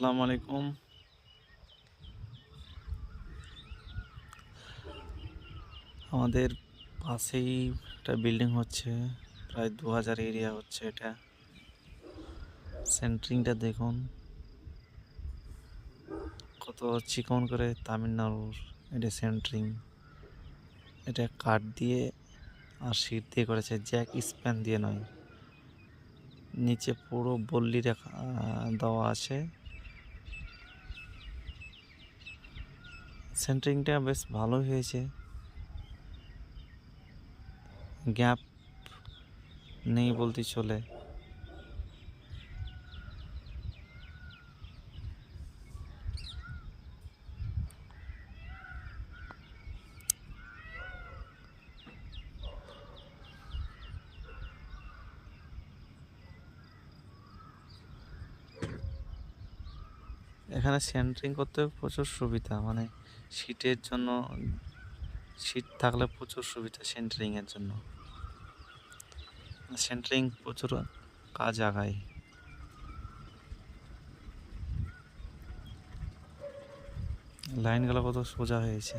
আসসালামু আলাইকুম। আমাদের পাশেই একটা বিল্ডিং হচ্ছে, প্রায় 2000 এরিয়া হচ্ছে এটা। সেন্টারিংটা দেখুন কত চিকন করে, তামিলনাড়ুর এটা সেন্টারিং। এটা কাঠ দিয়ে আর শীট দিয়ে করেছে, জ্যাক স্প্যান দিয়ে নয়। নিচে পুরো বল্লি দেওয়া আছে। সেন্টারিংটা বেশ ভালোই হয়েছে, গ্যাপ নেই বলতে চলে। এখানে সেন্টারিং করতে প্রচুর সুবিধা, মানে শীটের জন্য, শীট থাকলে প্রচুর সুবিধা সেন্টারিংয়ের জন্য। সেন্টারিং প্রচুর কাজ আগায়। লাইনগুলো কত সোজা হয়েছে।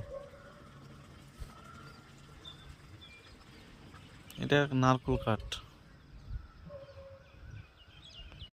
এটা নারকেল কাঠ।